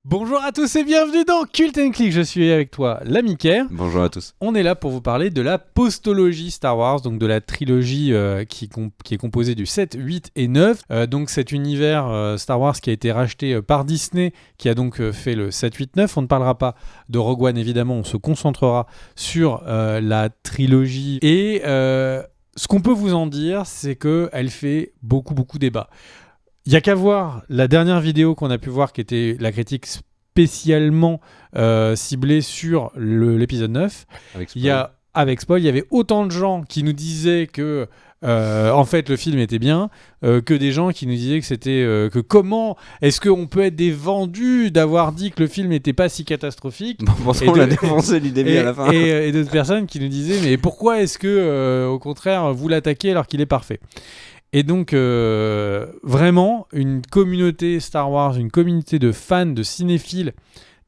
Bonjour à tous et bienvenue dans Cult & Click, je suis avec toi, l'ami Kerr. Bonjour à tous. On est là pour vous parler de la postologie Star Wars, donc de la trilogie qui est composée du 7, 8 et 9. Donc cet univers Star Wars qui a été racheté par Disney, qui a donc fait le 7, 8, 9. On ne parlera pas de Rogue One évidemment, on se concentrera sur la trilogie. Et ce qu'on peut vous en dire, c'est qu'elle fait beaucoup débat. Il n'y a qu'à voir la dernière vidéo qu'on a pu voir qui était la critique spécialement ciblée sur l'épisode 9. Avec spoil, il y avait autant de gens qui nous disaient que en fait le film était bien que des gens qui nous disaient que c'était que comment est-ce qu'on peut être des vendus d'avoir dit que le film n'était pas si catastrophique. Pourtant on l'a défoncé du début à la fin. Et d'autres personnes qui nous disaient mais pourquoi est-ce que au contraire vous l'attaquez alors qu'il est parfait. Et donc, vraiment, une communauté Star Wars, une communauté de fans, de cinéphiles,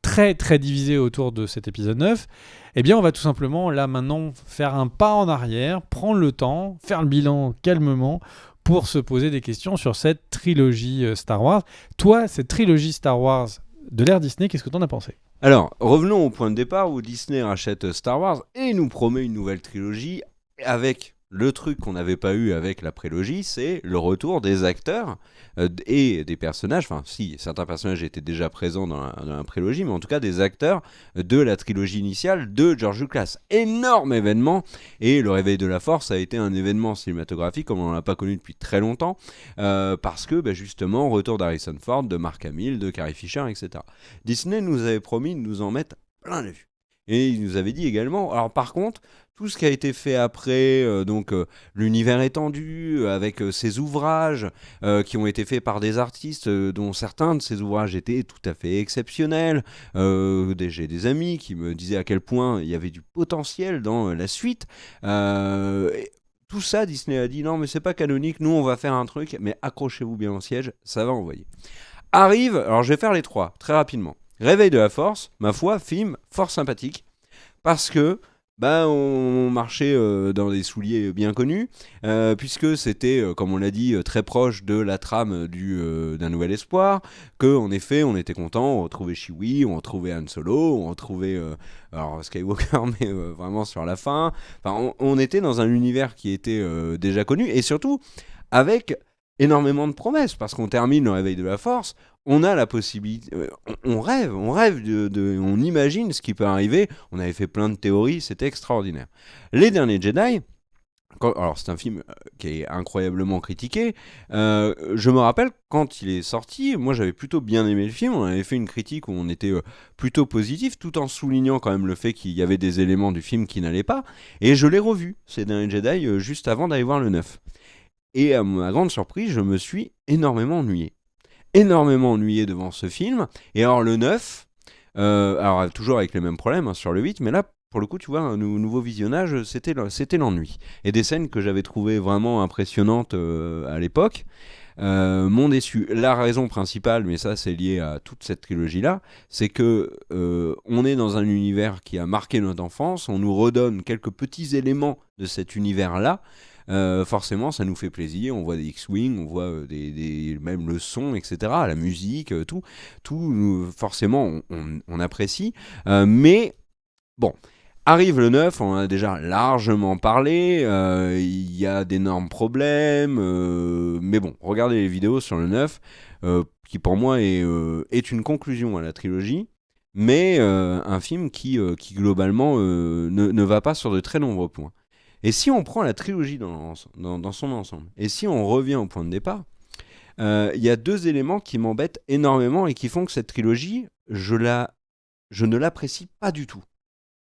très divisée autour de cet épisode 9, eh bien, on va tout simplement, là, maintenant, faire un pas en arrière, prendre le temps, faire le bilan calmement, pour se poser des questions sur cette trilogie Star Wars. Toi, cette trilogie Star Wars de l'ère Disney, qu'est-ce que t'en as pensé ? Alors, revenons au point de départ où Disney rachète Star Wars et nous promet une nouvelle trilogie avec... Le truc qu'on n'avait pas eu avec la prélogie, c'est le retour des acteurs et des personnages. Enfin, si, certains personnages étaient déjà présents dans la prélogie, mais en tout cas des acteurs de la trilogie initiale de George Lucas. Énorme événement, et le réveil de la Force a été un événement cinématographique comme on n'en a pas connu depuis très longtemps, parce que justement, retour d'Harrison Ford, de Mark Hamill, de Carrie Fisher, etc. Disney nous avait promis de nous en mettre plein les vues. Et il nous avait dit également, alors par contre, tout ce qui a été fait après, l'univers étendu, avec ces ouvrages qui ont été faits par des artistes dont certains de ces ouvrages étaient tout à fait exceptionnels. J'ai des amis qui me disaient à quel point il y avait du potentiel dans la suite. Tout ça, Disney a dit non mais c'est pas canonique, nous on va faire un truc, mais accrochez-vous bien au siège, ça va envoyer. Arrive, alors je vais faire les trois, très rapidement. Réveil de la Force, ma foi, film fort sympathique, parce que on marchait dans des souliers bien connus, puisque c'était, comme on l'a dit, très proche de la trame d'un Nouvel Espoir, qu'en effet, on était content, on retrouvait Chewie, on retrouvait Han Solo, on retrouvait Skywalker, mais vraiment sur la fin. Enfin, on était dans un univers qui était déjà connu, et surtout avec énormément de promesses, parce qu'on termine le Réveil de la Force, on a la possibilité, on rêve, on imagine ce qui peut arriver. On avait fait plein de théories, c'était extraordinaire. Les Derniers Jedi, alors c'est un film qui est incroyablement critiqué. Je me rappelle quand il est sorti, moi j'avais plutôt bien aimé le film. On avait fait une critique où on était plutôt positif, tout en soulignant quand même le fait qu'il y avait des éléments du film qui n'allaient pas. Et je l'ai revu, ces Derniers Jedi, juste avant d'aller voir le 9. Et à ma grande surprise, je me suis énormément ennuyé devant ce film. Et alors le 9, alors toujours avec les mêmes problèmes sur le 8, mais là pour le coup tu vois un nouveau visionnage, c'était l'ennui. Et des scènes que j'avais trouvées vraiment impressionnantes à l'époque m'ont déçu. La raison principale, mais ça c'est lié à toute cette trilogie là, c'est que on est dans un univers qui a marqué notre enfance, on nous redonne quelques petits éléments de cet univers là. Forcément ça nous fait plaisir, on voit des X-Wing, on voit même le son, etc., la musique, tout forcément on apprécie, mais bon, arrive le 9, on en a déjà largement parlé, il y a d'énormes problèmes, mais bon, regardez les vidéos sur le 9, qui pour moi est une conclusion à la trilogie, mais un film qui globalement ne va pas sur de très nombreux points. Et si on prend la trilogie dans son ensemble, et si on revient au point de départ, il y a deux éléments qui m'embêtent énormément et qui font que cette trilogie, je ne l'apprécie pas du tout.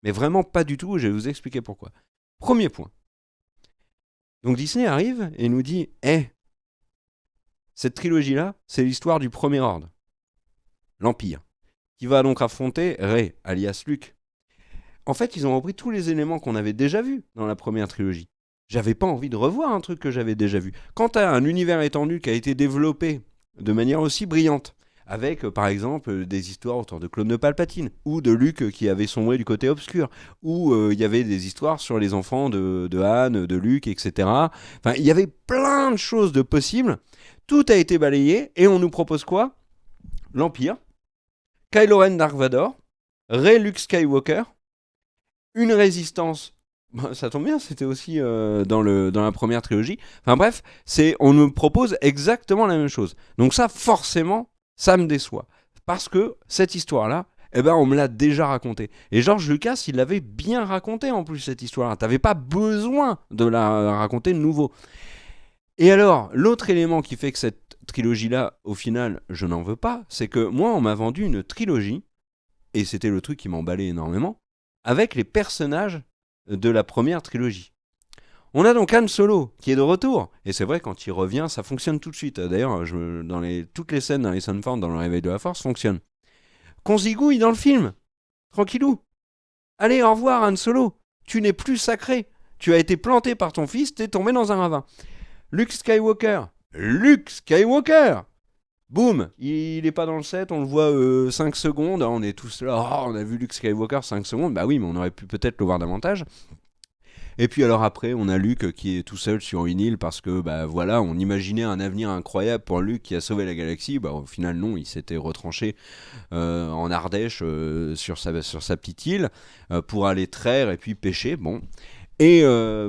Mais vraiment pas du tout, je vais vous expliquer pourquoi. Premier point. Donc Disney arrive et nous dit cette trilogie-là, c'est l'histoire du Premier Ordre, l'Empire, qui va donc affronter Rey, alias Luke. En fait, ils ont repris tous les éléments qu'on avait déjà vus dans la première trilogie. J'avais pas envie de revoir un truc que j'avais déjà vu. Quant à un univers étendu qui a été développé de manière aussi brillante, avec par exemple des histoires autour de clones de Palpatine, ou de Luke qui avait sombré du côté obscur, ou il y avait des histoires sur les enfants de Han, de Luke, etc. Enfin, il y avait plein de choses de possibles. Tout a été balayé, et on nous propose quoi ? L'Empire, Kylo Ren Dark Vador, Rey Luke Skywalker, une résistance. Ça tombe bien, c'était aussi dans la première trilogie. Enfin bref, on nous propose exactement la même chose. Donc ça, forcément, ça me déçoit. Parce que cette histoire-là, on me l'a déjà racontée. Et George Lucas, il l'avait bien raconté en plus, cette histoire-là. T'avais pas besoin de la raconter de nouveau. Et alors, l'autre élément qui fait que cette trilogie-là, au final, je n'en veux pas, c'est que moi, on m'a vendu une trilogie, et c'était le truc qui m'emballait énormément, avec les personnages de la première trilogie. On a donc Han Solo qui est de retour, et c'est vrai quand il revient ça fonctionne tout de suite. D'ailleurs toutes les scènes dans les Sunform dans le Réveil de la Force fonctionnent. Qu'on zigouille dans le film, tranquillou. Allez, au revoir Han Solo, tu n'es plus sacré, tu as été planté par ton fils, t'es tombé dans un ravin. Luke Skywalker, boum, il est pas dans le set, on le voit 5 secondes, on est tous là, on a vu Luke Skywalker 5 secondes, bah oui, mais on aurait pu peut-être le voir davantage. Et puis alors après, on a Luke qui est tout seul sur une île parce que, bah voilà, on imaginait un avenir incroyable pour Luke qui a sauvé la galaxie. Bah au final, non, il s'était retranché en Ardèche sur sa petite île pour aller traire et puis pêcher, bon. Et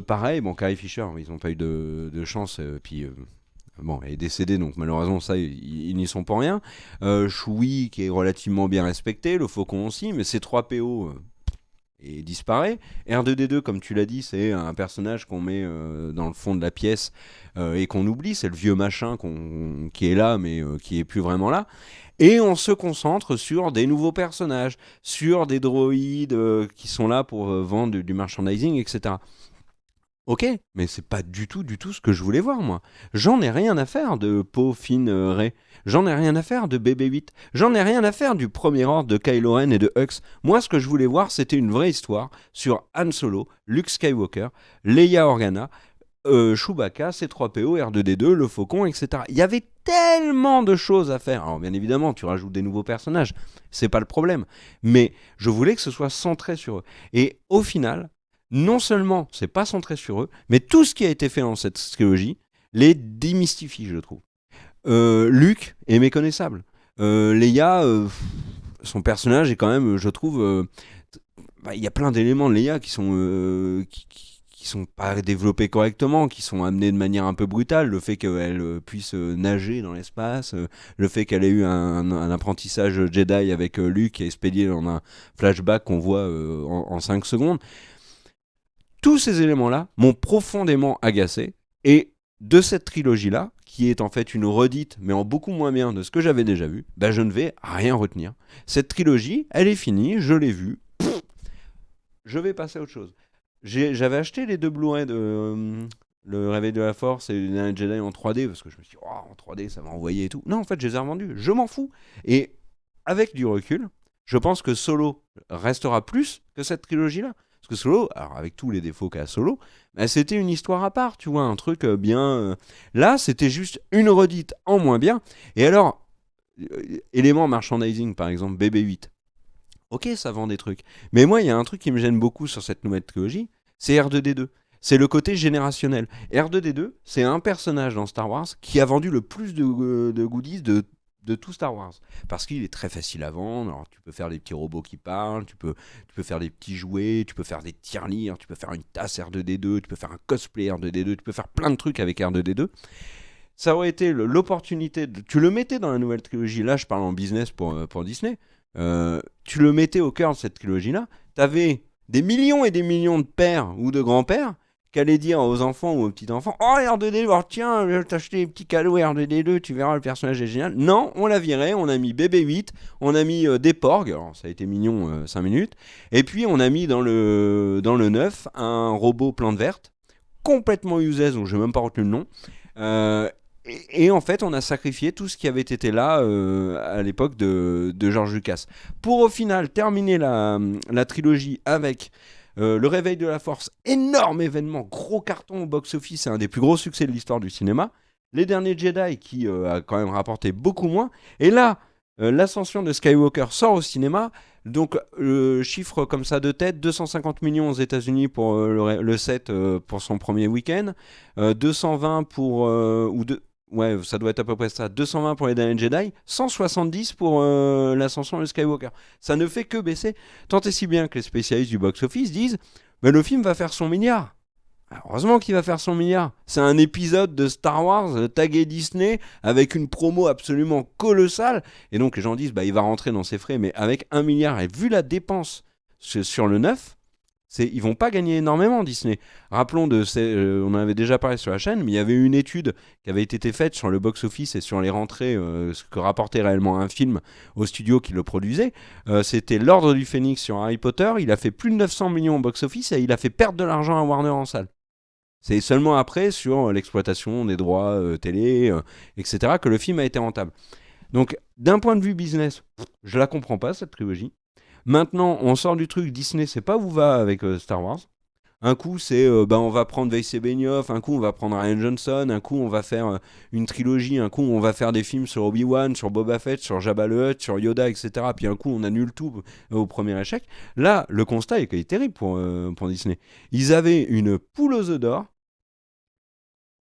pareil, bon, Carrie Fisher, ils n'ont pas eu de chance, puis... Bon, elle est décédée, donc malheureusement, ça, ils n'y sont pour rien. Chewie, qui est relativement bien respecté, le Faucon aussi, mais ces 3 PO et disparaît. R2D2, comme tu l'as dit, c'est un personnage qu'on met dans le fond de la pièce et qu'on oublie. C'est le vieux machin qui est là, mais qui est plus vraiment là. Et on se concentre sur des nouveaux personnages, sur des droïdes qui sont là pour vendre du merchandising, etc. Ok, mais c'est pas du tout ce que je voulais voir, moi. J'en ai rien à faire de Poe, Finn, Rey. J'en ai rien à faire de BB-8. J'en ai rien à faire du premier ordre de Kylo Ren et de Hux. Moi, ce que je voulais voir, c'était une vraie histoire sur Han Solo, Luke Skywalker, Leia Organa, Chewbacca, C3PO, R2D2, le Faucon, etc. Il y avait tellement de choses à faire. Alors, bien évidemment, tu rajoutes des nouveaux personnages. C'est pas le problème. Mais je voulais que ce soit centré sur eux. Et au final... non seulement c'est pas centré sur eux, mais tout ce qui a été fait dans cette trilogie les démystifie, je trouve. Luke est méconnaissable. Leia, son personnage est quand même, je trouve, il y a plein d'éléments de Leia qui sont pas développés correctement, qui sont amenés de manière un peu brutale. Le fait qu'elle puisse nager dans l'espace, le fait qu'elle ait eu un apprentissage Jedi avec Luke et expédié dans un flashback qu'on voit en 5 secondes. Tous ces éléments-là m'ont profondément agacé, et de cette trilogie-là, qui est en fait une redite, mais en beaucoup moins bien de ce que j'avais déjà vu, bah je ne vais rien retenir. Cette trilogie, elle est finie, je l'ai vue, je vais passer à autre chose. J'avais acheté les 2 Blu-ray de Le Réveil de la Force et les Derniers Jedi en 3D, parce que je me suis dit, en 3D, ça va envoyer et tout. Non, en fait, je les ai revendus, je m'en fous. Et avec du recul, je pense que Solo restera plus que cette trilogie-là. Parce que Solo, alors avec tous les défauts qu'a Solo, bah c'était une histoire à part, tu vois, un truc bien... Là, c'était juste une redite en moins bien. Et alors, élément merchandising, par exemple, BB-8. Ok, ça vend des trucs. Mais moi, il y a un truc qui me gêne beaucoup sur cette nouvelle trilogie, c'est R2D2. C'est le côté générationnel. R2D2, c'est un personnage dans Star Wars qui a vendu le plus de goodies de tout Star Wars. Parce qu'il est très facile à vendre. Alors, tu peux faire des petits robots qui parlent, tu peux faire des petits jouets, tu peux faire des tirelires, tu peux faire une tasse R2D2, tu peux faire un cosplay R2D2, tu peux faire plein de trucs avec R2D2. Ça aurait été l'opportunité, tu le mettais dans la nouvelle trilogie, là je parle en business pour Disney, tu le mettais au cœur de cette trilogie-là, t'avais des millions et des millions de pères ou de grands-pères qui allaient dire aux enfants ou aux petits-enfants, oh R2D2, oh, tiens, je vais t'acheter des petits cadeaux R2D2, tu verras, le personnage est génial. Non, on l'a viré, on a mis BB-8, on a mis des porgs, alors ça a été mignon 5 minutes, et puis on a mis dans le 9 un robot plante verte, complètement useless, donc je n'ai même pas retenu le nom, et en fait, on a sacrifié tout ce qui avait été là à l'époque de George Lucas. Pour au final terminer la trilogie avec Le Réveil de la Force, énorme événement, gros carton au box-office, c'est un des plus gros succès de l'histoire du cinéma. Les Derniers Jedi qui a quand même rapporté beaucoup moins. Et là, l'ascension de Skywalker sort au cinéma. Donc, chiffre comme ça de tête, 250 millions aux États-Unis pour le 7 pour son premier week-end, 220 pour ouais, ça doit être à peu près ça, 220 pour les derniers Jedi, 170 pour l'ascension de Skywalker. Ça ne fait que baisser, tant et si bien que les spécialistes du box-office disent mais le film va faire son milliard. Alors, heureusement qu'il va faire son milliard. C'est un épisode de Star Wars tagué Disney avec une promo absolument colossale. Et donc les gens disent il va rentrer dans ses frais, mais avec 1 milliard. Et vu la dépense sur le neuf, ils vont pas gagner énormément Disney. Rappelons, on en avait déjà parlé sur la chaîne, mais il y avait une étude qui avait été faite sur le box-office et sur les rentrées, ce que rapportait réellement un film au studio qui le produisait. C'était L'Ordre du Phénix sur Harry Potter. Il a fait plus de 900 millions au box-office et il a fait perdre de l'argent à Warner en salle. C'est seulement après, sur l'exploitation des droits télé, etc., que le film a été rentable. Donc, d'un point de vue business, je la comprends pas, cette trilogie. Maintenant, on sort du truc, Disney sait pas où va avec Star Wars. Un coup, c'est on va prendre Weiss Benioff, un coup, on va prendre Ryan Johnson, un coup, on va faire une trilogie, un coup, on va faire des films sur Obi-Wan, sur Boba Fett, sur Jabba le Hutt, sur Yoda, etc. Puis un coup, on annule tout au premier échec. Là, le constat est terrible pour Disney. Ils avaient une poule aux œufs d'or,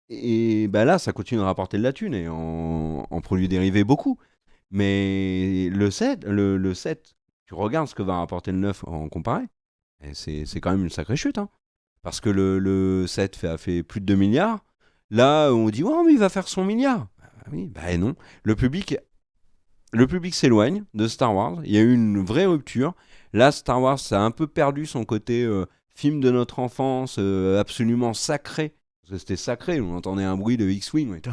et là, ça continue de rapporter de la thune, et en produits dérivés, beaucoup. Mais le 7, tu regardes ce que va rapporter le 9 en comparé, et c'est quand même une sacrée chute. Hein. Parce que le 7 a fait plus de 2 milliards. Là, on dit, mais il va faire son milliard. Oui, non. Le public s'éloigne de Star Wars. Il y a eu une vraie rupture. Là, Star Wars, ça a un peu perdu son côté film de notre enfance, absolument sacré. Parce que c'était sacré, on entendait un bruit de X-Wing. On était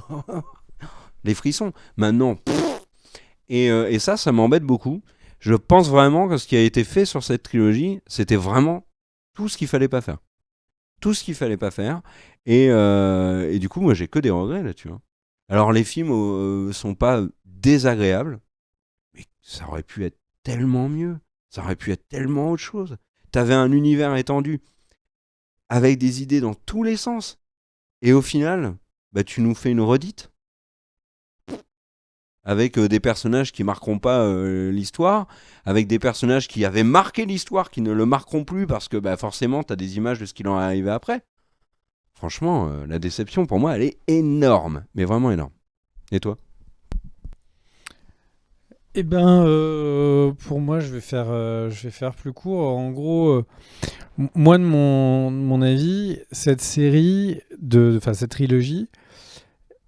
les frissons. Maintenant, et ça m'embête beaucoup. Je pense vraiment que ce qui a été fait sur cette trilogie, c'était vraiment tout ce qu'il fallait pas faire. Tout ce qu'il fallait pas faire. Et du coup, moi, j'ai que des regrets là-dessus. Hein. Alors, les films sont pas désagréables, mais ça aurait pu être tellement mieux. Ça aurait pu être tellement autre chose. T'avais un univers étendu, avec des idées dans tous les sens. Et au final, tu nous fais une redite. Avec des personnages qui marqueront pas l'histoire, avec des personnages qui avaient marqué l'histoire, qui ne le marqueront plus, parce que forcément, tu as des images de ce qui leur est arrivé après. Franchement, la déception, pour moi, elle est énorme, mais vraiment énorme. Et toi ? Eh ben, pour moi, je vais faire plus court. En gros, moi, de mon avis, cette trilogie,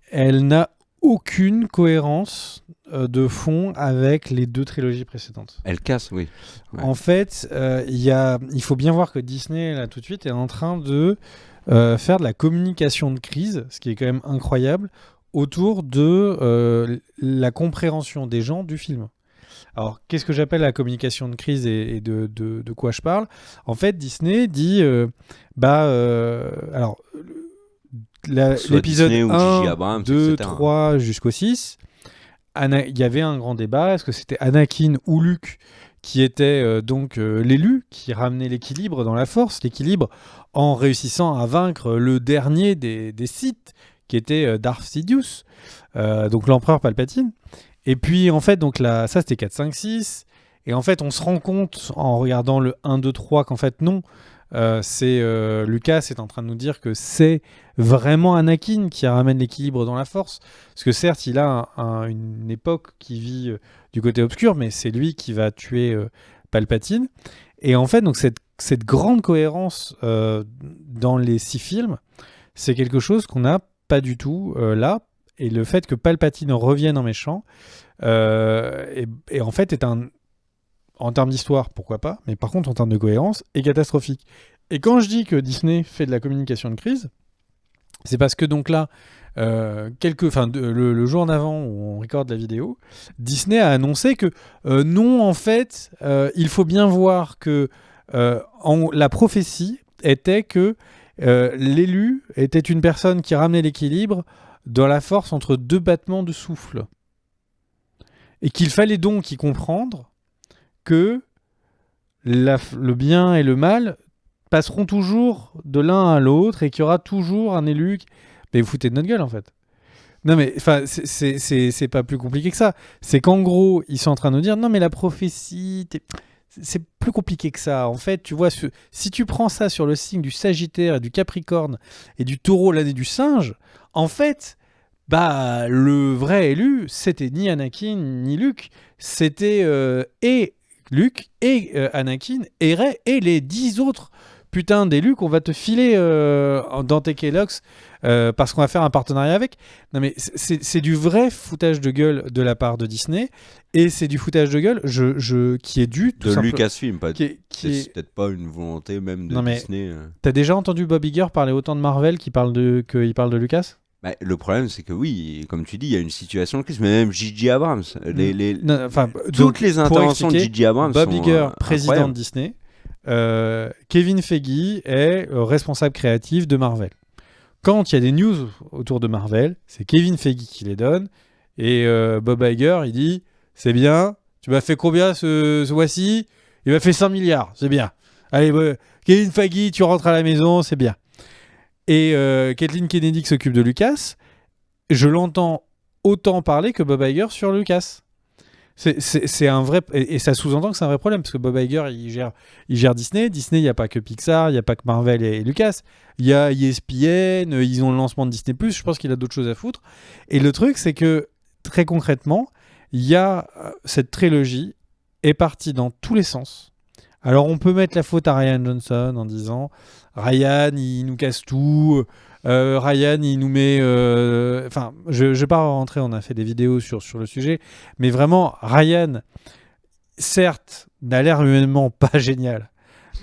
elle n'a aucune cohérence de fond avec les 2 trilogies précédentes. Elle casse, oui. Ouais. En fait, il faut bien voir que Disney, là, tout de suite, est en train de faire de la communication de crise, ce qui est quand même incroyable, autour de la compréhension des gens du film. Alors, qu'est-ce que j'appelle la communication de crise et de quoi je parle ? En fait, Disney dit, alors, l'épisode 1, Abrams, 2, etc. 3 jusqu'au 6, il y avait un grand débat. Est-ce que c'était Anakin ou Luke qui était l'élu, qui ramenait l'équilibre dans la Force, l'équilibre en réussissant à vaincre le dernier des Sith, qui était Darth Sidious, donc l'empereur Palpatine. Et puis, en fait, ça, c'était 4, 5, 6. Et en fait, on se rend compte, en regardant le 1, 2, 3, qu'en fait, non. Lucas est en train de nous dire que c'est vraiment Anakin qui ramène l'équilibre dans la Force. Parce que certes, il a une époque qui vit du côté obscur, mais c'est lui qui va tuer Palpatine. Et en fait, donc cette grande cohérence dans les 6 films, c'est quelque chose qu'on n'a pas du tout là. Et le fait que Palpatine revienne en méchant, et en fait, en termes d'histoire, pourquoi pas, mais par contre, en termes de cohérence, est catastrophique. Et quand je dis que Disney fait de la communication de crise, c'est parce que donc là, le jour d'avant où on recorde la vidéo, Disney a annoncé que non, en fait, il faut bien voir que la prophétie était que l'élu était une personne qui ramenait l'équilibre dans la Force entre 2 battements de souffle. Et qu'il fallait donc y comprendre que le bien et le mal passeront toujours de l'un à l'autre et qu'il y aura toujours un élu. Mais vous foutez de notre gueule, en fait. Non, mais c'est pas plus compliqué que ça. C'est qu'en gros, ils sont en train de nous dire non, mais la prophétie, c'est plus compliqué que ça. En fait, tu vois, si tu prends ça sur le signe du Sagittaire et du Capricorne et du Taureau, l'année du singe, en fait, bah le vrai élu, c'était ni Anakin ni Luke, c'était et Luke et Anakin et Rey et les 10 autres putain d'élus qu'on va te filer dans tes Kellogg's parce qu'on va faire un partenariat avec. Non mais c'est du vrai foutage de gueule de la part de Disney et c'est du foutage de gueule qui est dû tout De simplement. Lucasfilm, pas. C'est C'est peut-être pas une volonté même de Non, mais Disney. T'as déjà entendu Bob Iger parler autant de Marvel qu'il parle de Lucas? Bah, le problème, c'est que oui, comme tu dis, il y a une situation de crise, mais même J.J. Abrams, Non, enfin, toutes donc, les pour interventions de expliquer, J.J. Abrams Bob sont Iger, président incroyables. de Disney, Kevin Feige est responsable créatif de Marvel. Quand il y a des news autour de Marvel, c'est Kevin Feige qui les donne, et Bob Iger, il dit « C'est bien, tu m'as fait combien ce mois-ci ? Il m'a fait 100 milliards, c'est bien. Allez, Kevin Feige, tu rentres à la maison, c'est bien. » Et Kathleen Kennedy qui s'occupe de Lucas, je l'entends autant parler que Bob Iger sur Lucas. C'est un vrai... Et ça sous-entend que c'est un vrai problème, parce que Bob Iger, il gère Disney. Disney, il n'y a pas que Pixar, il n'y a pas que Marvel et Lucas. Il y a ESPN, ils ont le lancement de Disney+, je pense qu'il a d'autres choses à foutre. Et le truc, c'est que, très concrètement, il y a cette trilogie est partie dans tous les sens. Alors, on peut mettre la faute à Rian Johnson en disant Ryan, il nous casse tout. Ryan, il nous met... Enfin, je ne vais pas rentrer, on a fait des vidéos sur le sujet. Mais vraiment, Ryan, certes, n'a l'air humainement pas génial.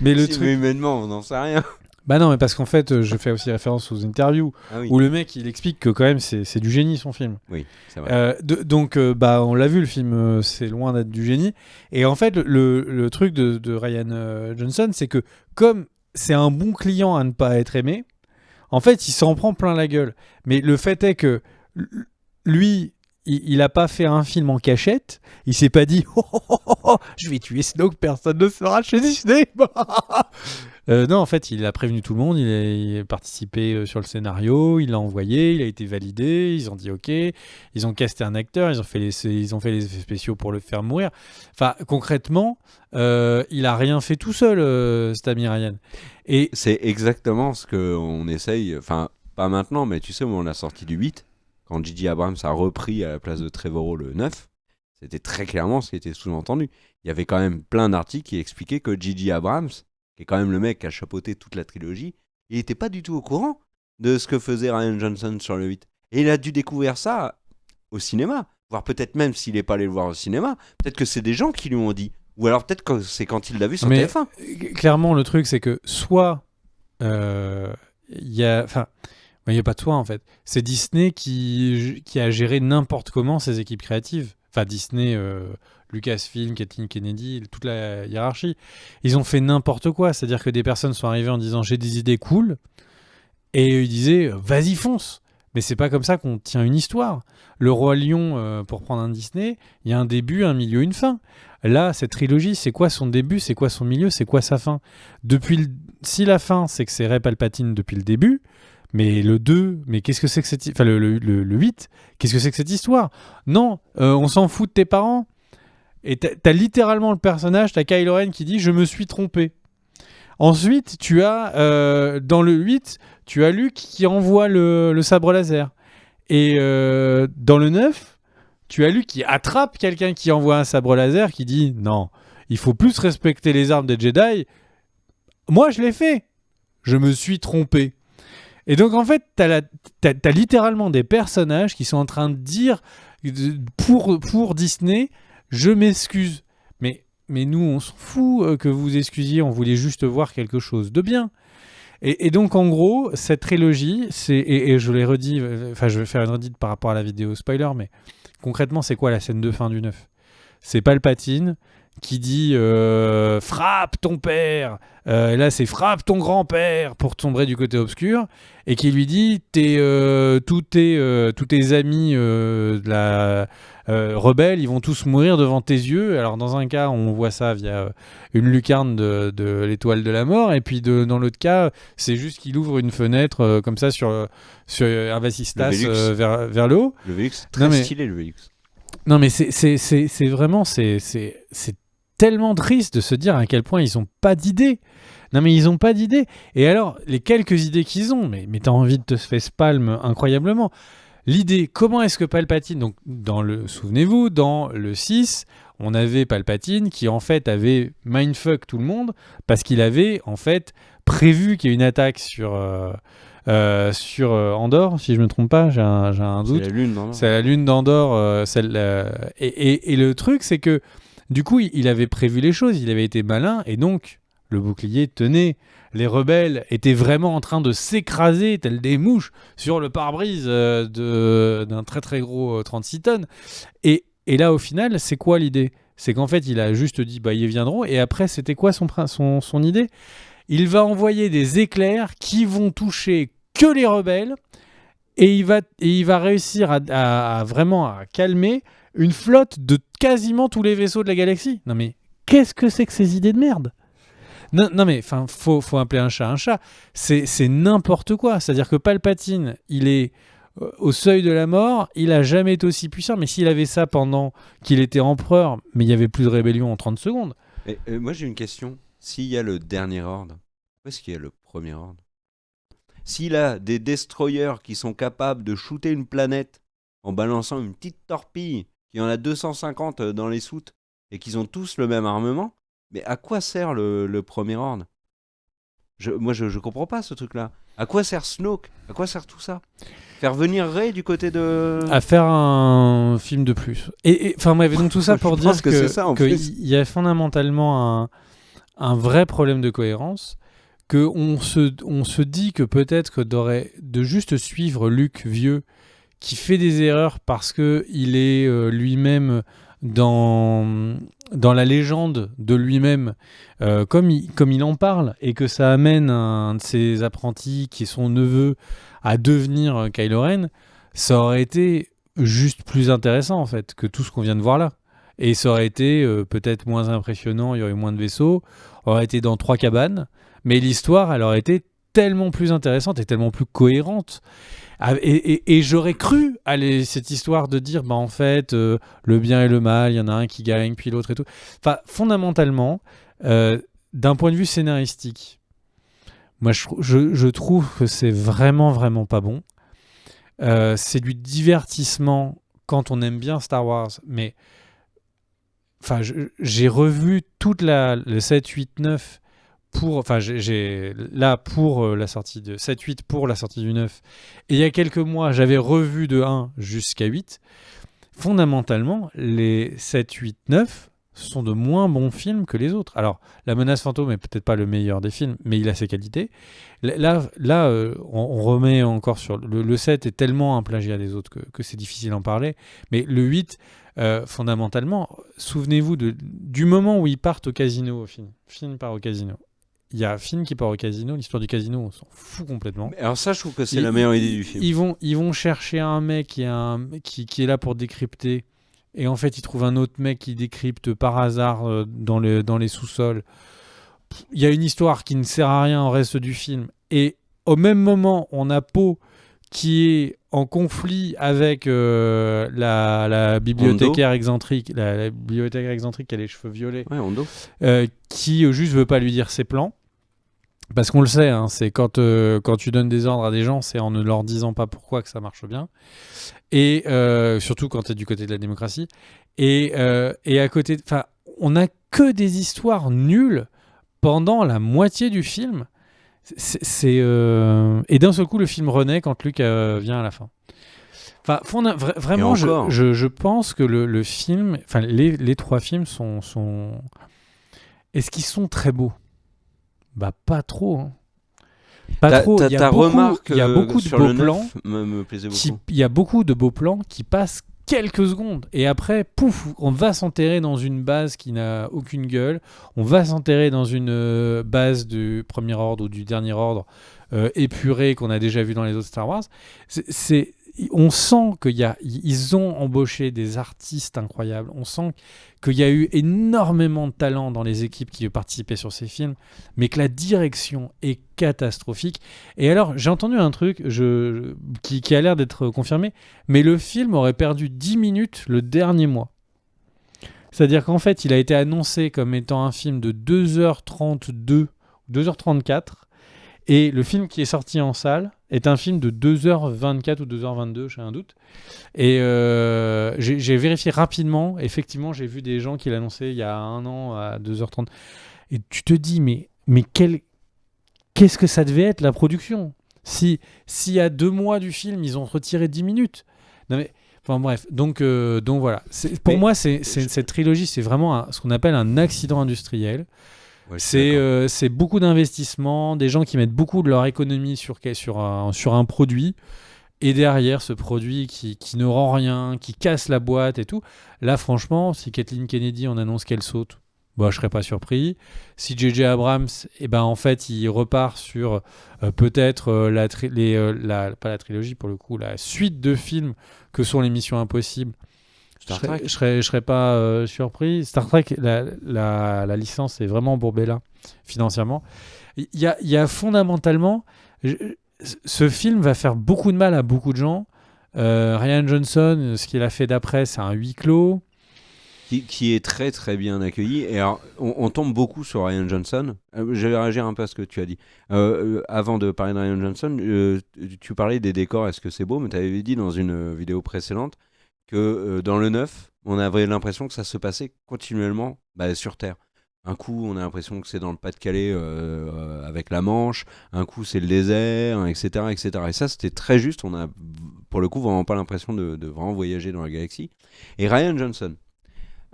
Mais le Si, truc... mais humainement, on n'en sait rien. Bah non, mais parce qu'en fait, je fais aussi référence aux interviews Oui. où le mec, il explique que quand même, c'est du génie, son film. Oui, c'est vrai. Donc, on l'a vu, le film, c'est loin d'être du génie. Et en fait, le truc de Rian Johnson, c'est que comme c'est un bon client à ne pas être aimé, en fait, il s'en prend plein la gueule. Mais le fait est que lui, il a pas fait un film en cachette. Il s'est pas dit je vais tuer Snoke, personne ne sera chez Disney. Non, en fait, il a prévenu tout le monde. Il a participé sur le scénario. Il l'a envoyé. Il a été validé. Ils ont dit OK. Ils ont casté un acteur. Ils ont fait les effets spéciaux pour le faire mourir. Enfin, concrètement, il a rien fait tout seul, cet ami Ryan. Et c'est exactement ce qu'on essaye, enfin, pas maintenant, mais tu sais, au moment de la sortie du 8, quand J.J. Abrams a repris à la place de Trevorrow le 9, c'était très clairement ce qui était sous-entendu. Il y avait quand même plein d'articles qui expliquaient que J.J. Abrams, qui est quand même le mec qui a chapeauté toute la trilogie, il n'était pas du tout au courant de ce que faisait Rian Johnson sur le 8. Et il a dû découvrir ça au cinéma, voire peut-être même s'il n'est pas allé le voir au cinéma, peut-être que c'est des gens qui lui ont dit. Ou alors peut-être que c'est quand il l'a vu sur TF1. Clairement, le truc, c'est que soit il y a... Enfin, il n'y a pas de soit, en fait. C'est Disney qui a géré n'importe comment ses équipes créatives. Enfin, Disney, Lucasfilm, Kathleen Kennedy, toute la hiérarchie. Ils ont fait n'importe quoi. C'est-à-dire que des personnes sont arrivées en disant « j'ai des idées cool » et ils disaient « vas-y, fonce ». Mais c'est pas comme ça qu'on tient une histoire. Le Roi Lion, pour prendre un Disney, il y a un début, un milieu, une fin. Là, cette trilogie, c'est quoi son début, c'est quoi son milieu, c'est quoi sa fin ? Si la fin, c'est que c'est Rey Palpatine depuis le début, mais le 2, mais qu'est-ce que c'est que cette... Enfin, le 8, qu'est-ce que c'est que cette histoire ? Non, on s'en fout de tes parents. Et t'as littéralement le personnage, t'as Kylo Ren qui dit « je me suis trompé ». Ensuite, tu as, dans le 8, tu as Luke qui envoie le sabre laser. Et dans le 9, tu as Luke qui attrape quelqu'un qui envoie un sabre laser qui dit « non, il faut plus respecter les armes des Jedi. Moi, je l'ai fait. Je me suis trompé. » Et donc, en fait, t'as littéralement des personnages qui sont en train de dire pour Disney « je m'excuse ». Mais nous, on s'en fout que vous excusiez, on voulait juste voir quelque chose de bien. Et donc, en gros, cette trilogie, et je l'ai redit, enfin, je vais faire une redite par rapport à la vidéo spoiler, mais concrètement, c'est quoi la scène de fin du 9 ? C'est Palpatine qui dit frappe ton père, et là c'est frappe ton grand-père pour sombrer du côté obscur, et qui lui dit tous tes amis de la rebelle, ils vont tous mourir devant tes yeux. Alors dans un cas on voit ça via une lucarne de l'étoile de la mort, et puis dans l'autre cas c'est juste qu'il ouvre une fenêtre comme ça sur un vasistas vers le haut. Le Velux, très stylé le Velux. Non mais c'est vraiment c'est tellement triste de se dire à quel point ils ont pas d'idées. Non mais ils ont pas d'idées. Et alors les quelques idées qu'ils ont, mais t'as envie de te faire palme incroyablement. l'idée, comment est-ce que Palpatine, donc souvenez-vous, dans le 6, on avait Palpatine qui en fait avait mindfuck tout le monde parce qu'il avait en fait prévu qu'il y ait une attaque sur Andorre, si je me trompe pas, j'ai un doute. C'est la lune d'Andorre. C'est la lune d'Andorre. Et le truc, c'est que du coup, il avait prévu les choses, il avait été malin, et donc le bouclier tenait. Les rebelles étaient vraiment en train de s'écraser, tels des mouches, sur le pare-brise d'un très très gros 36 tonnes. Et là, au final, c'est quoi l'idée ? C'est qu'en fait, il a juste dit, bah, ils viendront, et après, c'était quoi son idée ? Il va envoyer des éclairs qui vont toucher que les rebelles, et il va réussir à vraiment calmer une flotte de quasiment tous les vaisseaux de la galaxie. Non mais, qu'est-ce que c'est que ces idées de merde ? Non mais, faut appeler un chat un chat. C'est n'importe quoi. C'est-à-dire que Palpatine, il est au seuil de la mort, il a jamais été aussi puissant, mais s'il avait ça pendant qu'il était empereur, mais il n'y avait plus de rébellion en 30 secondes. Moi j'ai une question. S'il y a le dernier ordre, où est-ce qu'il y a le premier ordre ? S'il a des destroyers qui sont capables de shooter une planète en balançant une petite torpille, qui en a 250 dans les soutes, et qu'ils ont tous le même armement, mais à quoi sert le premier ordre ? Moi je comprends pas ce truc-là. À quoi sert Snoke ? À quoi sert tout ça ? Faire venir Rey du côté de... À faire un film de plus. Enfin bref, donc tout ça pour dire que c'est ça, en plus. qu'il y a fondamentalement un vrai problème de cohérence, qu'on se dit que peut-être de juste suivre Luke vieux, qui fait des erreurs parce qu'il est lui-même dans la légende de lui-même, comme il en parle, et que ça amène un de ses apprentis qui est son neveu à devenir Kylo Ren, ça aurait été juste plus intéressant en fait que tout ce qu'on vient de voir là. Et ça aurait été peut-être moins impressionnant, il y aurait moins de vaisseaux, on aurait été dans 3 cabanes, mais l'histoire elle aurait été tellement plus intéressante et tellement plus cohérente. Et j'aurais cru à cette histoire de dire bah en fait le bien et le mal, il y en a un qui gagne puis l'autre et tout. Enfin fondamentalement d'un point de vue scénaristique, moi je trouve que c'est vraiment vraiment pas bon. C'est du divertissement quand on aime bien Star Wars, mais enfin j'ai revu toute le 7, 8, 9 pour la sortie de 7-8 pour la sortie du 9, et il y a quelques mois j'avais revu de 1 jusqu'à 8. Fondamentalement les 7, 8, 9 sont de moins bons films que les autres. Alors La Menace Fantôme est peut-être pas le meilleur des films, mais il a ses qualités. Là on remet encore sur le 7 est tellement un plagiat des autres que c'est difficile d'en parler, mais le 8 fondamentalement, souvenez-vous du moment où ils partent au casino. Finn part au casino. Il y a Finn qui part au casino, l'histoire du casino, on s'en fout complètement. Alors ça, je trouve que c'est la meilleure idée du film. Ils vont chercher un mec qui est là pour décrypter, et en fait, ils trouvent un autre mec qui décrypte par hasard dans les sous-sols. Il y a une histoire qui ne sert à rien au reste du film, et au même moment, on a Poe qui est en conflit avec la bibliothécaire excentrique, la bibliothécaire excentrique qui a les cheveux violets, Hondo. Qui juste veut pas lui dire ses plans. Parce qu'on le sait, hein, c'est quand tu donnes des ordres à des gens, c'est en ne leur disant pas pourquoi que ça marche bien. Et surtout quand tu es du côté de la démocratie. Et à côté, on n'a que des histoires nulles pendant la moitié du film. Et d'un seul coup, le film renaît quand Luke vient à la fin. Vraiment, je pense que le film, les 3 films sont... Est-ce qu'ils sont très beaux ? Bah pas trop. Hein. Pas trop. Il y a beaucoup de beaux plans. Me plaisait beaucoup. Il y a beaucoup de beaux plans qui passent quelques secondes et après, pouf, on va s'enterrer dans une base qui n'a aucune gueule. On va s'enterrer dans une base du premier ordre ou du dernier ordre épurée qu'on a déjà vu dans les autres Star Wars. On sent qu'ils ont embauché des artistes incroyables. On sent qu'il y a eu énormément de talent dans les équipes qui participaient sur ces films, mais que la direction est catastrophique. Et alors, j'ai entendu un truc qui a l'air d'être confirmé, mais le film aurait perdu 10 minutes le dernier mois. C'est-à-dire qu'en fait, il a été annoncé comme étant un film de 2h32, 2h34, Et le film qui est sorti en salle est un film de 2h24 ou 2h22, j'ai un doute. Et j'ai vérifié rapidement. Effectivement, j'ai vu des gens qui l'annonçaient il y a un an à 2h30. Et tu te dis, mais qu'est-ce que ça devait être la production ? S'il y a 2 mois du film, ils ont retiré 10 minutes. Non mais, enfin bref, donc voilà. Pour moi, cette trilogie, c'est vraiment ce qu'on appelle un accident industriel. Ouais, C'est beaucoup d'investissements, des gens qui mettent beaucoup de leur économie sur un produit, et derrière ce produit qui ne rend rien, qui casse la boîte et tout. Là, franchement, si Kathleen Kennedy en annonce qu'elle saute, bah, je serais pas surpris. Si J.J. Abrams, en fait, il repart sur peut-être pas la trilogie pour le coup, la suite de films que sont les Missions Impossibles. Je serais pas surpris. Star Trek, la licence est vraiment embourbée là, financièrement. Il y a fondamentalement... ce film va faire beaucoup de mal à beaucoup de gens. Rian Johnson, ce qu'il a fait d'après, c'est un huis clos. Qui est très très bien accueilli. Et alors, on tombe beaucoup sur Rian Johnson. Je vais réagir un peu à ce que tu as dit. Avant de parler de Rian Johnson, tu parlais des décors, est-ce que c'est beau ? Mais tu avais dit dans une vidéo précédente que dans le 9, on avait l'impression que ça se passait continuellement sur Terre. Un coup, on a l'impression que c'est dans le Pas-de-Calais avec la Manche. Un coup, c'est le désert, etc., etc. Et ça, c'était très juste. On a, pour le coup, vraiment pas l'impression de vraiment voyager dans la galaxie. Et Rian Johnson,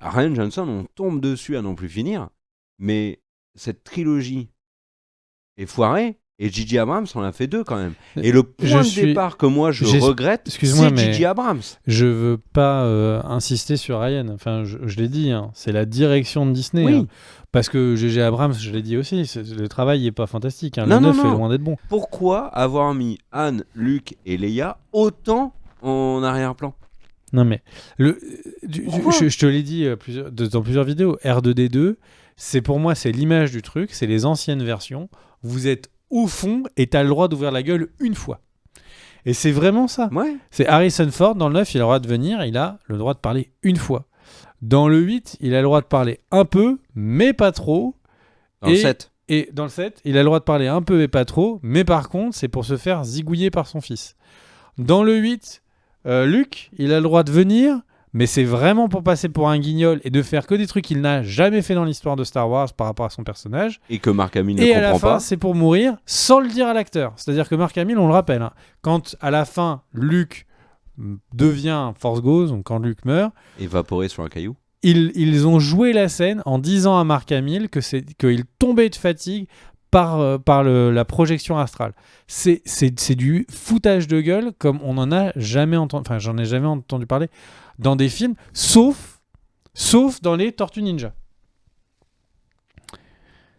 on tombe dessus à n'en plus finir. Mais cette trilogie est foirée. Et J.J. Abrams en a fait 2 quand même. Et le point de départ que moi je regrette, c'est J.J. Abrams. Je veux pas insister sur Ryan. Enfin, je l'ai dit, hein, c'est la direction de Disney. Oui. Hein, parce que J.J. Abrams, je l'ai dit aussi, le travail n'est pas fantastique. Hein, le 9 est loin d'être bon. Pourquoi avoir mis Anne, Luke et Leia autant en arrière-plan ? Non mais, je te l'ai dit dans plusieurs vidéos, R2D2, pour moi, c'est l'image du truc, c'est les anciennes versions. Vous êtes au fond et t'as le droit d'ouvrir la gueule une fois. Et c'est vraiment ça. Ouais. C'est Harrison Ford, dans le 9, il a le droit de venir, il a le droit de parler une fois. Dans le 8, il a le droit de parler un peu, mais pas trop. Dans le 7. Et dans le 7, il a le droit de parler un peu, mais pas trop. Mais par contre, c'est pour se faire zigouiller par son fils. Dans le 8, Luke, il a le droit de venir, mais c'est vraiment pour passer pour un guignol et de faire que des trucs qu'il n'a jamais fait dans l'histoire de Star Wars par rapport à son personnage. Et que Mark Hamill ne comprend pas. Et à la fin, c'est pour mourir sans le dire à l'acteur. C'est-à-dire que Mark Hamill, on le rappelle, hein, quand à la fin, Luke devient Force Ghost, donc quand Luke meurt... Évaporé sur un caillou. Ils ont joué la scène en disant à Mark Hamill qu'il tombait de fatigue par la projection astrale. C'est du foutage de gueule comme on en a jamais entendu... Enfin, j'en ai jamais entendu parler dans des films, sauf dans les Tortues Ninja.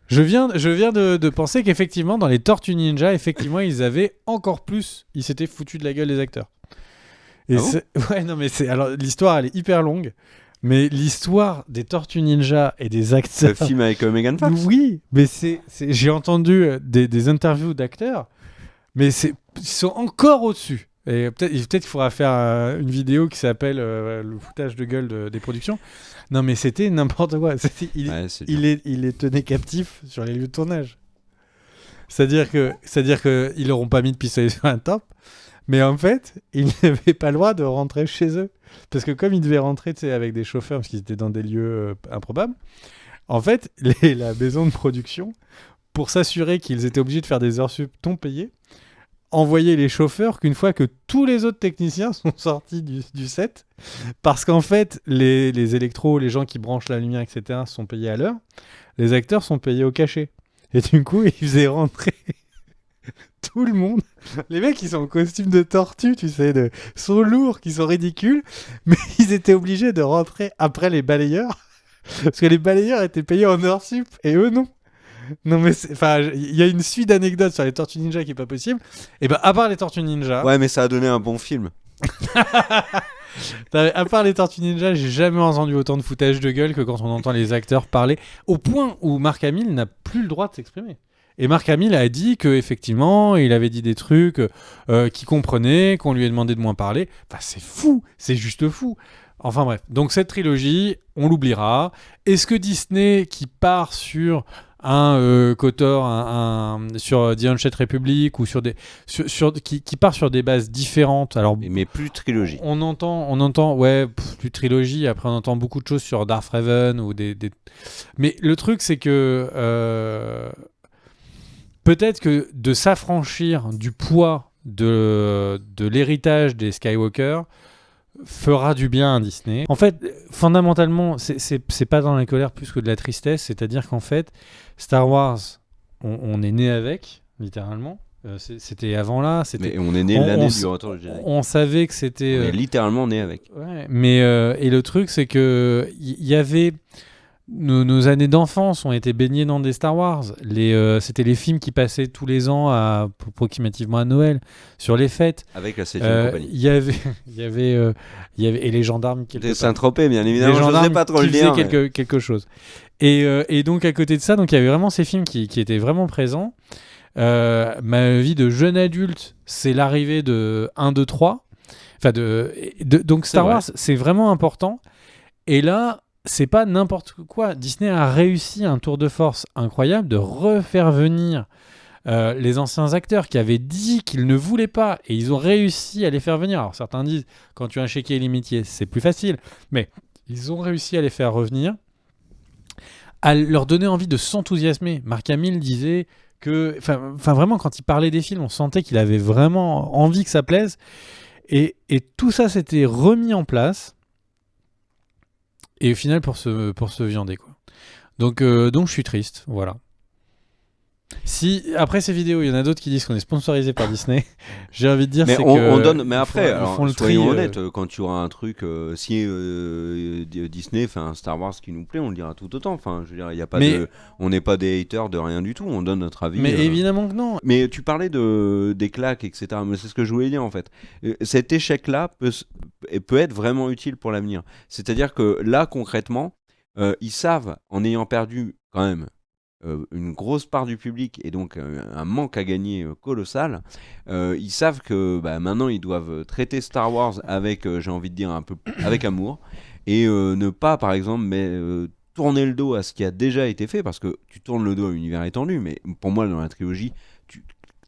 Je viens de penser qu'effectivement, dans les Tortues Ninja, effectivement, ils s'étaient foutus de la gueule des acteurs. Et ouais, non, mais alors, l'histoire, elle est hyper longue. Mais l'histoire des Tortues Ninja et des acteurs... Le film avec Megan Fox. Oui, mais j'ai entendu des interviews d'acteurs, mais ils sont encore au-dessus. Et peut-être qu'il faudra faire une vidéo qui s'appelle le foutage de gueule des productions. Non, mais c'était n'importe quoi. Il les tenait captifs sur les lieux de tournage. C'est-à-dire qu'ils n'auront pas mis de pistolet sur un temple. Mais en fait, ils n'avaient pas le droit de rentrer chez eux. Parce que comme ils devaient rentrer avec des chauffeurs, parce qu'ils étaient dans des lieux improbables, en fait, la maison de production, pour s'assurer qu'ils étaient obligés de faire des heures sup non payées, envoyait les chauffeurs qu'une fois que tous les autres techniciens sont sortis du set, parce qu'en fait, les électros, les gens qui branchent la lumière, etc., sont payés à l'heure, les acteurs sont payés au cachet. Et du coup, ils faisaient rentrer... tout le monde. Les mecs, ils sont en costume de tortue, tu sais, sont lourds, qui sont ridicules, mais ils étaient obligés de rentrer après les balayeurs, parce que les balayeurs étaient payés en heures sup, et eux non. Non mais il y a une suite d'anecdotes sur les Tortues Ninja qui est pas possible. Et ben à part les Tortues Ninja... Ouais, mais ça a donné un bon film. À part les Tortues Ninja, j'ai jamais entendu autant de foutage de gueule que quand on entend les acteurs parler, au point où Mark Hamill n'a plus le droit de s'exprimer. Et Mark Hamill a dit qu'effectivement, il avait dit des trucs qu'il comprenait, qu'on lui a demandé de moins parler. Enfin, c'est fou, c'est juste fou. Enfin bref, donc cette trilogie, on l'oubliera. Est-ce que Disney, qui part sur un KOTOR sur The Unchained Republic ou qui part sur des bases différentes. Alors, mais plus trilogie. On entend plus trilogie. Après, on entend beaucoup de choses sur Darkhaven ou Mais le truc, c'est que peut-être que de s'affranchir du poids de l'héritage des Skywalker fera du bien à Disney. En fait, fondamentalement, c'est pas dans la colère plus que de la tristesse. C'est-à-dire qu'en fait, Star Wars, on est né avec, littéralement. C'était avant là. Mais on est né l'année du Retour du Jedi. On savait que c'était. On est littéralement né avec. Ouais, mais et le truc, c'est que il y avait. Nos années d'enfance ont été baignées dans des Star Wars. C'était les films qui passaient tous les ans, approximativement à Noël, sur les fêtes. Avec la 7e compagnie. Il y avait et les gendarmes. Des Saint-Tropez, bien évidemment. Les gendarmes je sais pas trop le dire. Quelque chose. Et donc à côté de ça, donc il y avait vraiment ces films qui étaient vraiment présents. Ma vie de jeune adulte, c'est l'arrivée de 1, 2, 3. Enfin donc Star Wars, c'est vraiment important. Et là, c'est pas n'importe quoi. Disney a réussi un tour de force incroyable de refaire venir les anciens acteurs qui avaient dit qu'ils ne voulaient pas, et ils ont réussi à les faire venir. Alors certains disent, quand tu as un chéquier illimité, c'est plus facile, mais ils ont réussi à les faire revenir, à leur donner envie de s'enthousiasmer. Mark Hamill disait que, enfin vraiment, quand il parlait des films, on sentait qu'il avait vraiment envie que ça plaise, et tout ça s'était remis en place. Et au final, pour se viander, quoi. Donc je suis triste, voilà. Si après ces vidéos, il y en a d'autres qui disent qu'on est sponsorisé par Disney, j'ai envie de dire mais c'est on donne. Mais après, soyons honnêtes, quand tu auras un truc, si Disney fait un Star Wars qui nous plaît, on le dira tout autant. Enfin, je veux dire, il y a pas on n'est pas des haters de rien du tout. On donne notre avis. Mais évidemment que non. Mais tu parlais des claques, etc. Mais c'est ce que je voulais dire en fait. Cet échec-là peut être vraiment utile pour l'avenir. C'est-à-dire que là, concrètement, ils savent, en ayant perdu quand même une grosse part du public et donc un manque à gagner colossal, ils savent que maintenant ils doivent traiter Star Wars avec, j'ai envie de dire, un peu avec amour, et ne pas par exemple tourner le dos à ce qui a déjà été fait, parce que tu tournes le dos à l'univers étendu, mais pour moi dans la trilogie,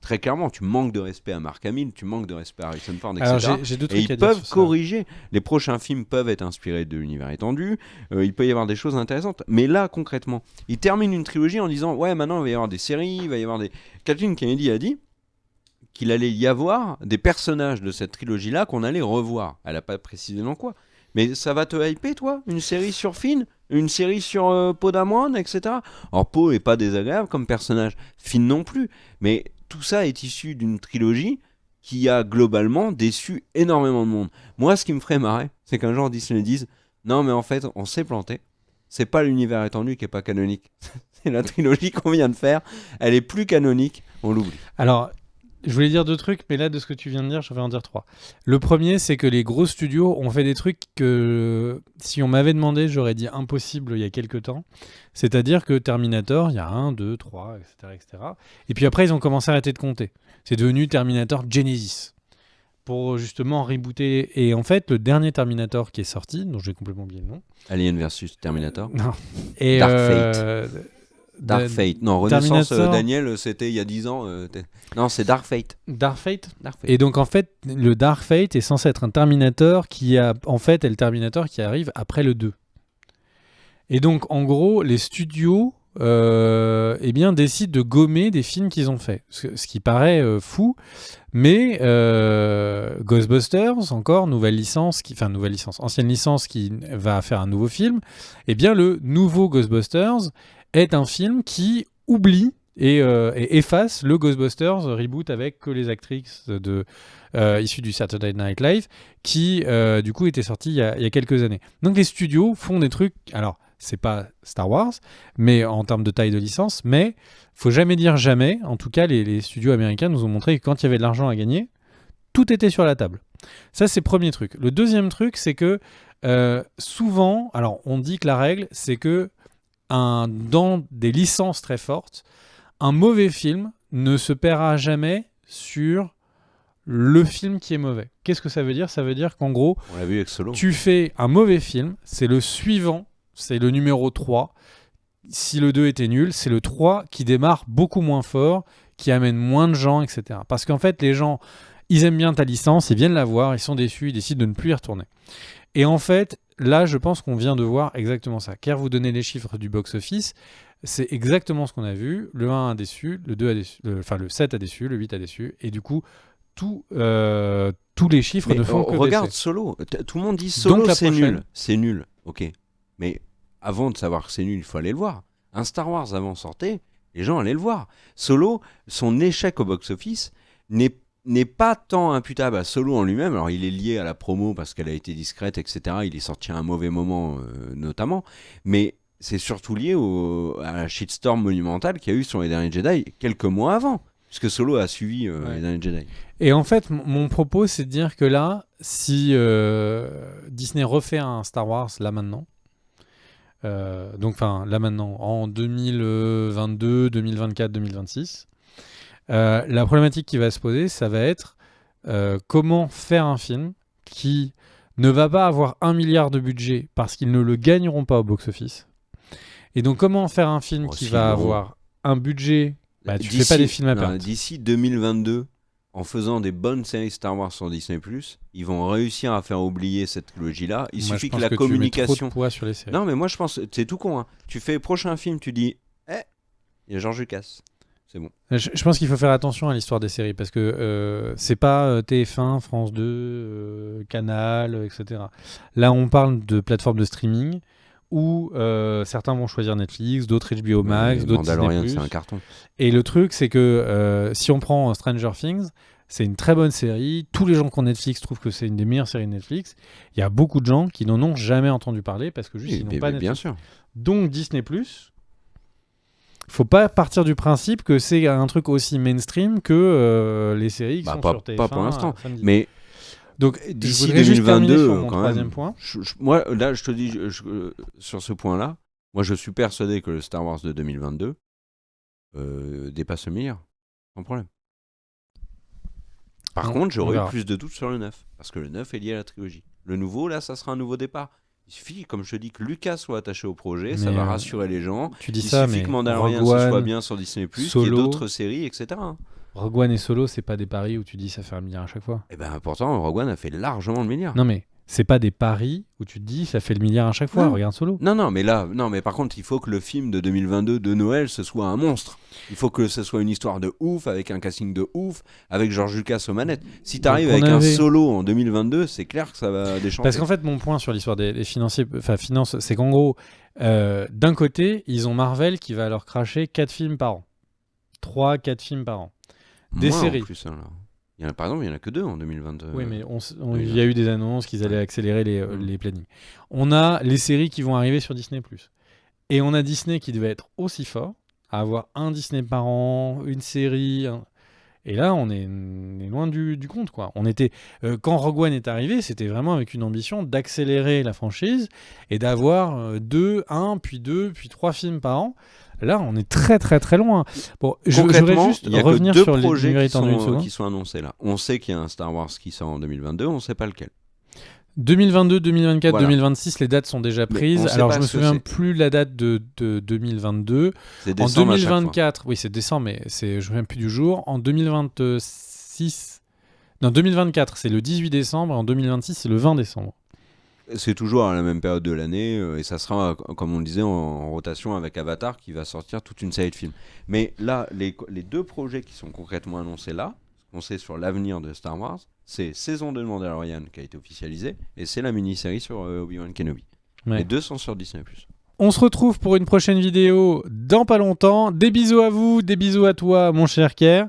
très clairement, tu manques de respect à Mark Hamill, tu manques de respect à Harrison Ford, etc. Alors, j'ai deux trucs et ils peuvent corriger. Les prochains films peuvent être inspirés de l'univers étendu. Il peut y avoir des choses intéressantes. Mais là, concrètement, ils terminent une trilogie en disant ouais, maintenant il va y avoir des séries, il va y avoir des. Kathleen Kennedy a dit qu'il allait y avoir des personnages de cette trilogie-là qu'on allait revoir. Elle n'a pas précisé dans quoi. Mais ça va te hyper, toi? Une série sur Finn? Une série sur Poe Dameron, etc. Alors, Poe est pas désagréable comme personnage. Finn non plus. Mais tout ça est issu d'une trilogie qui a globalement déçu énormément de monde. Moi, ce qui me ferait marrer, c'est qu'un jour Disney dise non, mais en fait, on s'est planté. C'est pas l'univers étendu qui est pas canonique. C'est la trilogie qu'on vient de faire. Elle est plus canonique. On l'oublie. Alors, je voulais dire deux trucs, mais là, de ce que tu viens de dire, je vais en dire trois. Le premier, c'est que les gros studios ont fait des trucs que, si on m'avait demandé, j'aurais dit impossible il y a quelques temps. C'est-à-dire que Terminator, il y a 1, 2, 3, etc., etc. Et puis après, ils ont commencé à arrêter de compter. C'est devenu Terminator Genesis, pour justement rebooter. Et en fait, le dernier Terminator qui est sorti, dont j'ai complètement oublié le nom. Alien versus Terminator. Non. Et Dark Fate. Dark Fate. Non, Renaissance, Daniel, c'était il y a 10 ans. Non, c'est Dark Fate. Dark Fate. Et donc, en fait, le Dark Fate est censé être un Terminator qui est le Terminator qui arrive après le 2. Et donc, en gros, les studios décident de gommer des films qu'ils ont faits. Ce qui paraît fou. Mais Ghostbusters, encore, ancienne licence qui va faire un nouveau film. Eh bien, le nouveau Ghostbusters est un film qui oublie et efface le Ghostbusters reboot avec que les actrices issues du Saturday Night Live qui, du coup, étaient sorties il y a quelques années. Donc, les studios font des trucs... Alors, c'est pas Star Wars, mais en termes de taille de licence, mais faut jamais dire jamais. En tout cas, les studios américains nous ont montré que quand il y avait de l'argent à gagner, tout était sur la table. Ça, c'est le premier truc. Le deuxième truc, c'est que souvent, alors on dit que la règle, c'est que dans des licences très fortes, un mauvais film ne se paiera jamais sur le film qui est mauvais. Qu'est-ce que ça veut dire? Ça veut dire qu'en gros, on l'a vu avec Solo. Tu fais un mauvais film, c'est le suivant, c'est le numéro 3, si le 2 était nul, c'est le 3 qui démarre beaucoup moins fort, qui amène moins de gens, etc. Parce qu'en fait, les gens, ils aiment bien ta licence, ils viennent la voir, ils sont déçus, ils décident de ne plus y retourner. Et en fait, là, je pense qu'on vient de voir exactement ça. Car vous donnez les chiffres du box-office, c'est exactement ce qu'on a vu. Le 1 a déçu, le 2 a déçu, le 7 a déçu, le 8 a déçu, et du coup, tous les chiffres Mais ne font que regarde baisser. Solo. Tout le monde dit Solo, Donc, la c'est prochaine. nul. C'est nul, ok. Mais avant de savoir que c'est nul, il faut aller le voir. Un Star Wars avant sortait, les gens allaient le voir. Solo, son échec au box-office n'est pas tant imputable à Solo en lui-même. Alors, il est lié à la promo parce qu'elle a été discrète, etc. Il est sorti à un mauvais moment, notamment. Mais c'est surtout lié à la shitstorm monumentale qu'il y a eu sur les derniers Jedi quelques mois avant. Puisque Solo a suivi les derniers Jedi. Et en fait, mon propos, c'est de dire que là, si Disney refait un Star Wars là maintenant, là maintenant, en 2022, 2024, 2026, la problématique qui va se poser, ça va être comment faire un film qui ne va pas avoir 1 milliard de budget parce qu'ils ne le gagneront pas au box-office. Et donc, comment faire un film qui va avoir un budget... tu fais pas des films à perte. D'ici 2022, en faisant des bonnes séries Star Wars sur Disney+, ils vont réussir à faire oublier cette trilogie-là. Il suffit que la communication... Tu mets trop de poids sur les séries. Non, mais moi je pense, c'est tout con. Hein. Tu fais prochain film, tu dis, il y a George Lucas. C'est bon. Je pense qu'il faut faire attention à l'histoire des séries parce que c'est pas TF1, France 2, Canal, etc. Là, on parle de plateformes de streaming où certains vont choisir Netflix, d'autres HBO Max, d'autres Mandalorian, Disney+. c'est un carton. Et le truc, c'est que si on prend Stranger Things, c'est une très bonne série. Tous les gens qui ont Netflix trouvent que c'est une des meilleures séries de Netflix. Il y a beaucoup de gens qui n'en ont jamais entendu parler parce que juste ils n'ont pas Netflix. Bien sûr. Donc Disney+, faut pas partir du principe que c'est un truc aussi mainstream que les séries qui sont sur TF1. Pas pour l'instant. Samedi. Mais donc d'ici je voudrais juste terminer 2022, sur mon quand troisième même, point. Moi, là, je te dis, sur ce point-là, moi, je suis persuadé que le Star Wars de 2022 dépasse le milliard, sans problème. Par contre, j'aurais eu plus de doutes sur le 9, parce que le 9 est lié à la trilogie. Le nouveau, là, ça sera un nouveau départ. Il suffit, comme je te dis, que Lucas soit attaché au projet, ça va rassurer les gens. Tu dis il ça, suffit mais que Mandalorian ce soit bien sur Disney+, qu'il y ait d'autres séries, etc. Rogue One et Solo, c'est pas des paris où tu dis ça fait 1 milliard à chaque fois. Et ben pourtant, Rogue One a fait largement le milliard. Non mais c'est pas des paris où tu te dis ça fait le milliard à chaque fois. Non. Regarde Solo. Non, mais par contre, il faut que le film de 2022 de Noël, ce soit un monstre. Il faut que ce soit une histoire de ouf, avec un casting de ouf, avec George Lucas aux manettes. Si t'arrives avec un Solo en 2022, c'est clair que ça va déchanter. Parce qu'en fait, mon point sur l'histoire des finances, c'est qu'en gros, d'un côté, ils ont Marvel qui va leur cracher 4 films par an. 3-4 films par an. Des séries. En plus, hein, par exemple, il n'y en a que 2 en 2022. Oui, mais il y a eu des annonces qu'ils allaient accélérer les plannings. On a les séries qui vont arriver sur Disney+. Et on a Disney qui devait être aussi fort, à avoir un Disney par an, une série. Et là, on est loin du compte, quoi. On était, quand Rogue One est arrivé, c'était vraiment avec une ambition d'accélérer la franchise et d'avoir 2, 1, puis 2, puis 3 films par an. Là, on est très très très loin. Bon, je voudrais juste revenir sur les projets qui sont annoncés là. On sait qu'il y a un Star Wars qui sort en 2022, on ne sait pas lequel. 2022, 2024, Voilà. 2026, les dates sont déjà prises. Alors, je me souviens plus la date de 2022. C'est en décembre 2024, oui, c'est décembre, mais je me souviens plus du jour. En 2026, non, 2024, c'est le 18 décembre. Et en 2026, c'est le 20 décembre. C'est toujours à la même période de l'année et ça sera, comme on le disait, en rotation avec Avatar qui va sortir toute une série de films. Mais là, les 2 projets qui sont concrètement annoncés là, ce qu'on sait sur l'avenir de Star Wars, c'est saison 2 de Mandalorian qui a été officialisée et c'est la mini-série sur Obi-Wan Kenobi. Ouais. Les 2 sont sur Disney+. On se retrouve pour une prochaine vidéo dans pas longtemps. Des bisous à vous, des bisous à toi, mon cher Kerr.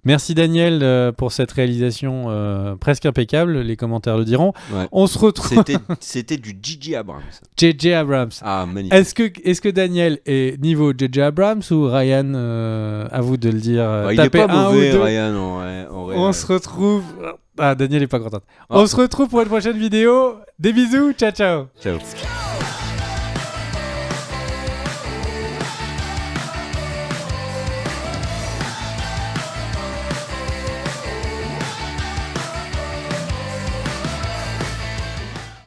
Merci Daniel pour cette réalisation presque impeccable, les commentaires le diront. Ouais. On se retrouve. C'était du J.J. Abrams. J.J. Abrams. Ah, magnifique. Est-ce que Daniel est niveau J.J. Abrams ou Ryan à vous de le dire. Il n'est pas mauvais, Ryan. En on se retrouve. Ah, Daniel est pas content. On se retrouve pour une prochaine vidéo. Des bisous, ciao ciao. Ciao.